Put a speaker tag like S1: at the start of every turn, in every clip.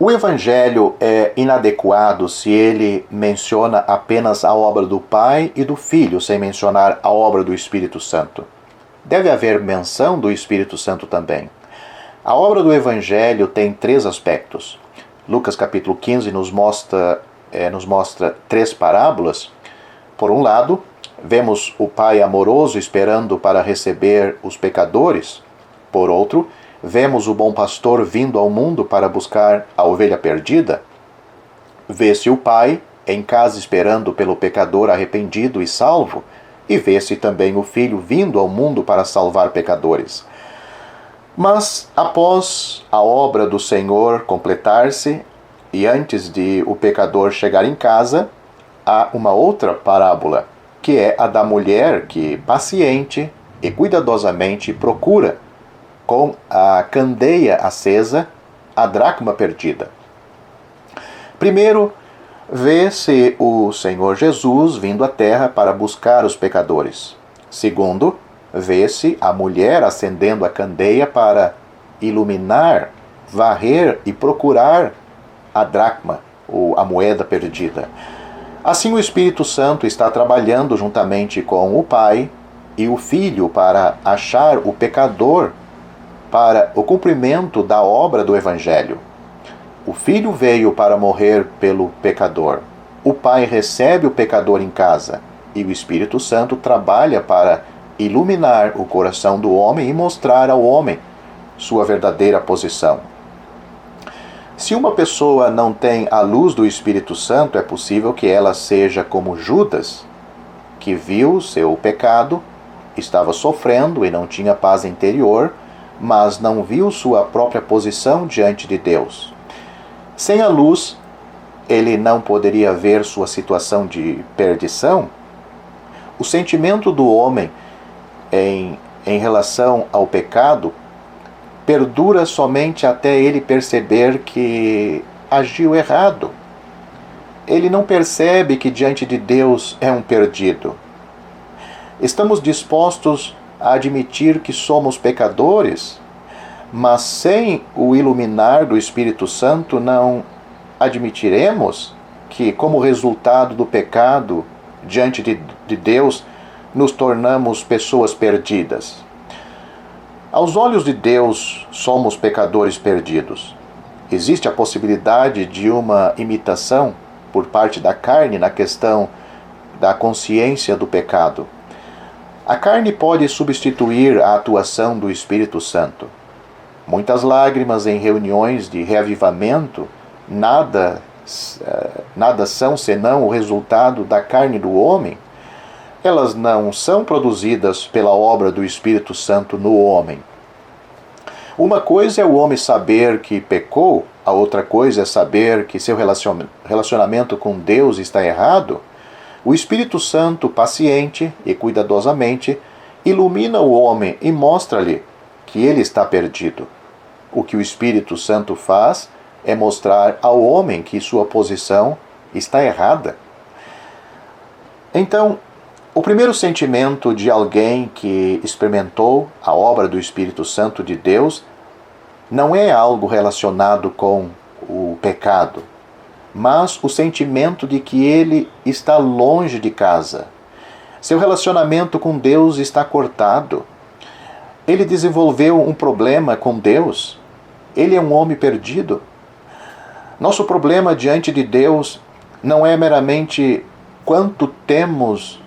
S1: O Evangelho é inadequado se ele menciona apenas a obra do Pai e do Filho, sem mencionar a obra do Espírito Santo. Deve haver menção do Espírito Santo também. A obra do Evangelho tem 3 aspectos. Lucas capítulo 15 nos mostra 3 parábolas. Por um lado, vemos o Pai amoroso esperando para receber os pecadores. Por outro, vemos o bom pastor vindo ao mundo para buscar a ovelha perdida. Vê-se o Pai em casa esperando pelo pecador arrependido e salvo, e vê-se também o Filho vindo ao mundo para salvar pecadores. Mas, após a obra do Senhor completar-se, e antes de o pecador chegar em casa, há uma outra parábola, que é a da mulher que, paciente e cuidadosamente, procura, com a candeia acesa, a dracma perdida. Primeiro, vê-se o Senhor Jesus vindo à terra para buscar os pecadores. Segundo, vê-se a mulher acendendo a candeia para iluminar, varrer e procurar a dracma, ou a moeda perdida. Assim, o Espírito Santo está trabalhando juntamente com o Pai e o Filho para achar o pecador para o cumprimento da obra do Evangelho. O Filho veio para morrer pelo pecador. O Pai recebe o pecador em casa e o Espírito Santo trabalha para iluminar o coração do homem e mostrar ao homem sua verdadeira posição. Se uma pessoa não tem a luz do Espírito Santo, é possível que ela seja como Judas, que viu seu pecado, estava sofrendo e não tinha paz interior, mas não viu sua própria posição diante de Deus. Sem a luz, ele não poderia ver sua situação de perdição. O sentimento do homem em relação ao pecado perdura somente até ele perceber que agiu errado. Ele não percebe que diante de Deus é um perdido. Estamos dispostos a admitir que somos pecadores, mas sem o iluminar do Espírito Santo não admitiremos que, como resultado do pecado diante de Deus, nos tornamos pessoas perdidas. Aos olhos de Deus, somos pecadores perdidos. Existe a possibilidade de uma imitação por parte da carne na questão da consciência do pecado. A carne pode substituir a atuação do Espírito Santo. Muitas lágrimas em reuniões de reavivamento nada são senão o resultado da carne do homem. Elas não são produzidas pela obra do Espírito Santo no homem. Uma coisa é o homem saber que pecou, a outra coisa é saber que seu relacionamento com Deus está errado. O Espírito Santo, paciente e cuidadosamente, ilumina o homem e mostra-lhe que ele está perdido. O que o Espírito Santo faz é mostrar ao homem que sua posição está errada. Então, o primeiro sentimento de alguém que experimentou a obra do Espírito Santo de Deus não é algo relacionado com o pecado, mas o sentimento de que ele está longe de casa. Seu relacionamento com Deus está cortado. Ele desenvolveu um problema com Deus. Ele é um homem perdido. Nosso problema diante de Deus não é meramente quanto temos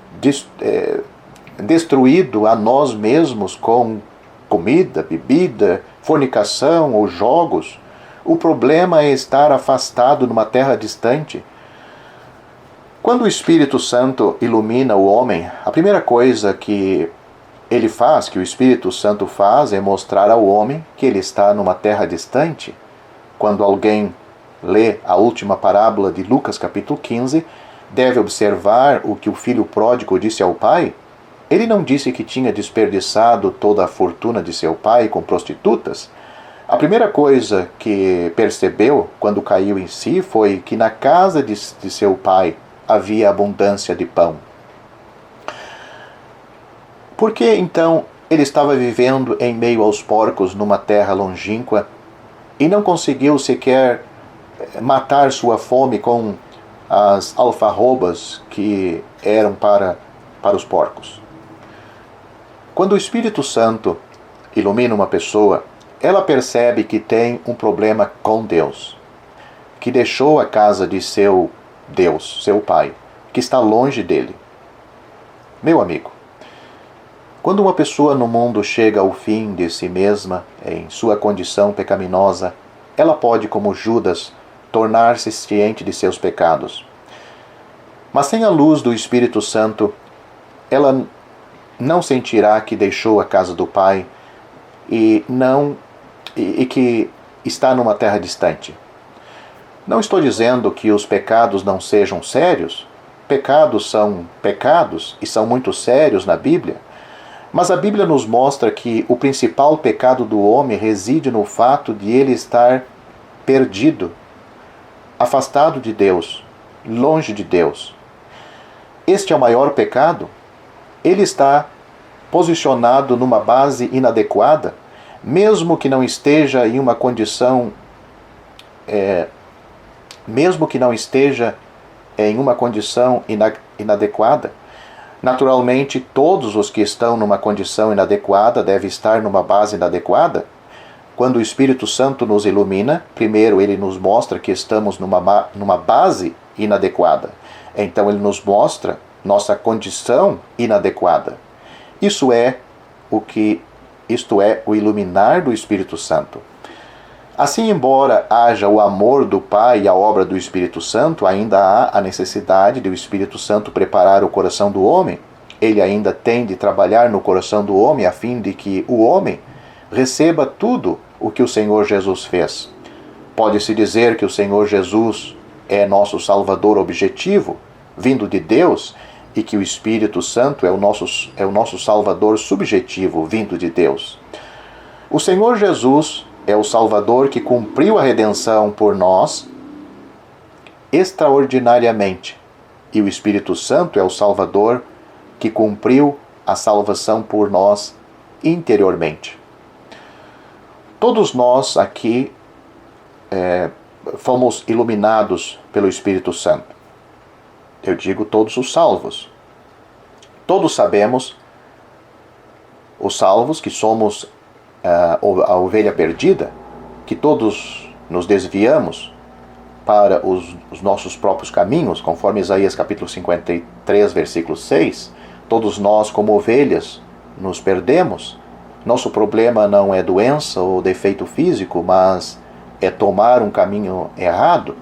S1: destruído a nós mesmos com comida, bebida, fornicação ou jogos. O problema é estar afastado numa terra distante. Quando o Espírito Santo ilumina o homem, a primeira coisa que ele faz, que o Espírito Santo faz, é mostrar ao homem que ele está numa terra distante. Quando alguém lê a última parábola de Lucas capítulo 15, deve observar o que o filho pródigo disse ao pai. Ele não disse que tinha desperdiçado toda a fortuna de seu pai com prostitutas. A primeira coisa que percebeu quando caiu em si foi que na casa de seu pai havia abundância de pão. Por que então ele estava vivendo em meio aos porcos numa terra longínqua e não conseguiu sequer matar sua fome com as alfarrobas que eram para os porcos. Quando o Espírito Santo ilumina uma pessoa, ela percebe que tem um problema com Deus, que deixou a casa de seu Deus, seu Pai, que está longe dele. Meu amigo, quando uma pessoa no mundo chega ao fim de si mesma, em sua condição pecaminosa, ela pode, como Judas, tornar-se ciente de seus pecados. Mas sem a luz do Espírito Santo, ela não sentirá que deixou a casa do Pai e que está numa terra distante. Não estou dizendo que os pecados não sejam sérios. Pecados são pecados e são muito sérios na Bíblia. Mas a Bíblia nos mostra que o principal pecado do homem reside no fato de ele estar perdido, afastado de Deus, longe de Deus. Este é o maior pecado. Ele está posicionado numa base inadequada, mesmo que não esteja em uma condição inadequada. Naturalmente, todos os que estão numa condição inadequada devem estar numa base inadequada. Quando o Espírito Santo nos ilumina, primeiro ele nos mostra que estamos numa base inadequada. Então ele nos mostra nossa condição inadequada. Isto é o iluminar do Espírito Santo. Assim, embora haja o amor do Pai e a obra do Espírito Santo, ainda há a necessidade de o Espírito Santo preparar o coração do homem. Ele ainda tem de trabalhar no coração do homem a fim de que o homem receba tudo o que o Senhor Jesus fez. Pode-se dizer que o Senhor Jesus é nosso Salvador objetivo, vindo de Deus, e que o Espírito Santo é o nosso Salvador subjetivo, vindo de Deus. O Senhor Jesus é o Salvador que cumpriu a redenção por nós extraordinariamente, e o Espírito Santo é o Salvador que cumpriu a salvação por nós interiormente. Todos nós aqui fomos iluminados pelo Espírito Santo. Eu digo todos os salvos. Todos sabemos, os salvos, que somos a ovelha perdida, que todos nos desviamos para os nossos próprios caminhos, conforme Isaías capítulo 53, versículo 6. Todos nós, como ovelhas, nos perdemos. Nosso problema não é doença ou defeito físico, mas é tomar um caminho errado.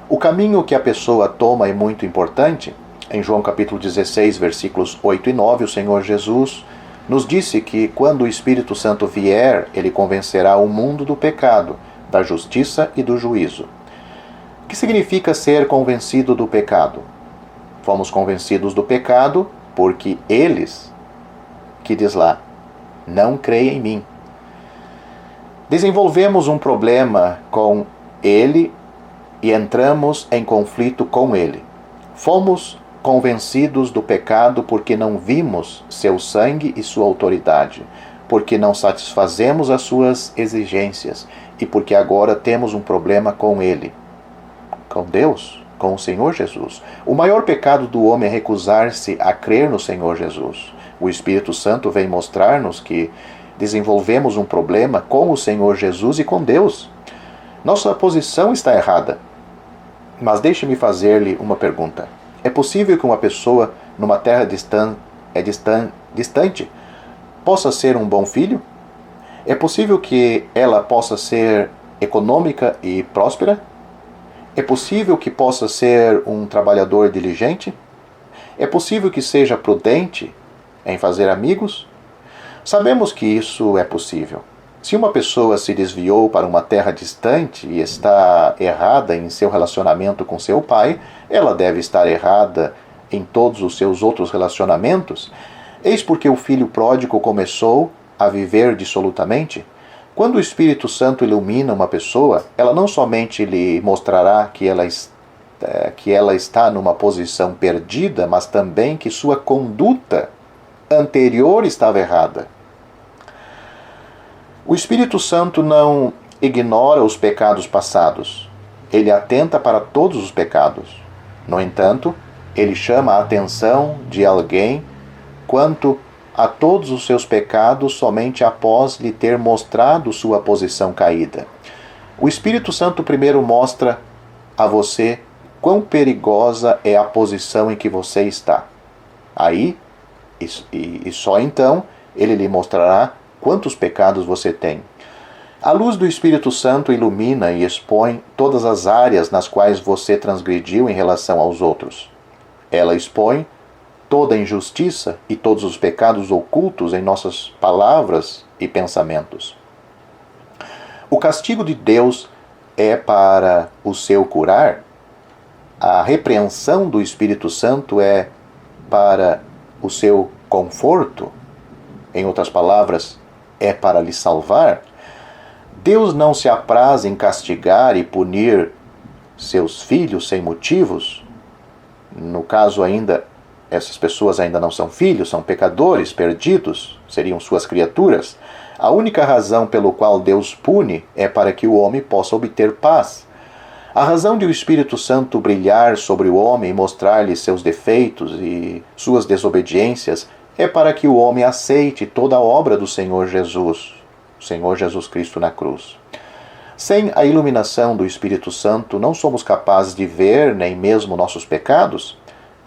S1: O caminho que a pessoa toma é muito importante. Em João capítulo 16, versículos 8 e 9, o Senhor Jesus nos disse que quando o Espírito Santo vier, ele convencerá o mundo do pecado, da justiça e do juízo. O que significa ser convencido do pecado? Fomos convencidos do pecado porque eles, que diz lá, não creem em mim. Desenvolvemos um problema com ele e entramos em conflito com ele. Fomos convencidos do pecado porque não vimos seu sangue e sua autoridade, porque não satisfazemos as suas exigências e porque agora temos um problema com ele, com Deus, com o Senhor Jesus. O maior pecado do homem é recusar-se a crer no Senhor Jesus. O Espírito Santo vem mostrar-nos que desenvolvemos um problema com o Senhor Jesus e com Deus. Nossa posição está errada. Mas deixe-me fazer-lhe uma pergunta. É possível que uma pessoa numa terra distante possa ser um bom filho? É possível que ela possa ser econômica e próspera? É possível que possa ser um trabalhador diligente? É possível que seja prudente em fazer amigos? Sabemos que isso é possível. Se uma pessoa se desviou para uma terra distante e está errada em seu relacionamento com seu pai, ela deve estar errada em todos os seus outros relacionamentos. Eis porque o filho pródigo começou a viver dissolutamente. Quando o Espírito Santo ilumina uma pessoa, ela não somente lhe mostrará que ela está numa posição perdida, mas também que sua conduta anterior estava errada. O Espírito Santo não ignora os pecados passados. ele atenta para todos os pecados. No entanto, ele chama a atenção de alguém quanto a todos os seus pecados somente após lhe ter mostrado sua posição caída. O Espírito Santo primeiro mostra a você quão perigosa é a posição em que você está. Aí, e só então, ele lhe mostrará quantos pecados você tem. A luz do Espírito Santo ilumina e expõe todas as áreas nas quais você transgrediu em relação aos outros. Ela expõe toda a injustiça e todos os pecados ocultos em nossas palavras e pensamentos. O castigo de Deus é para o seu curar. A repreensão do Espírito Santo é para o seu conforto. Em outras palavras, é para lhe salvar. Deus não se apraz em castigar e punir seus filhos sem motivos. No caso ainda, essas pessoas ainda não são filhos, são pecadores, perdidos, seriam suas criaturas. A única razão pelo qual Deus pune é para que o homem possa obter paz. A razão de o Espírito Santo brilhar sobre o homem e mostrar-lhe seus defeitos e suas desobediências é para que o homem aceite toda a obra do Senhor Jesus Cristo na cruz. Sem a iluminação do Espírito Santo, não somos capazes de ver nem mesmo nossos pecados.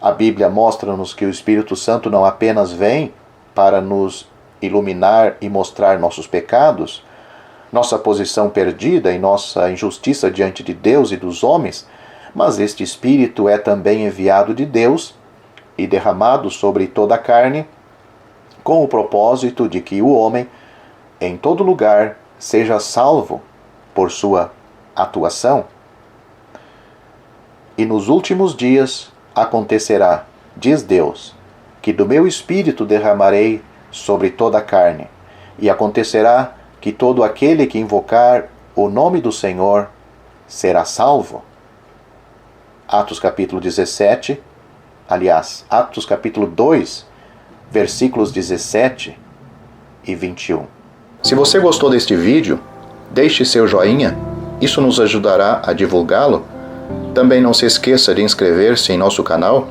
S1: A Bíblia mostra-nos que o Espírito Santo não apenas vem para nos iluminar e mostrar nossos pecados, nossa posição perdida e nossa injustiça diante de Deus e dos homens, mas este Espírito é também enviado de Deus e derramado sobre toda a carne, com o propósito de que o homem, em todo lugar, seja salvo por sua atuação. E nos últimos dias acontecerá, diz Deus, que do meu Espírito derramarei sobre toda a carne, e acontecerá que todo aquele que invocar o nome do Senhor será salvo. Atos capítulo 17, Atos capítulo 2, versículos 17 e 21. Se você gostou deste vídeo, deixe seu joinha, isso nos ajudará a divulgá-lo. Também não se esqueça de inscrever-se em nosso canal.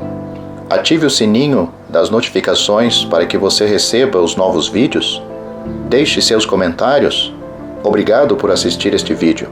S1: Ative o sininho das notificações para que você receba os novos vídeos. Deixe seus comentários. Obrigado por assistir este vídeo.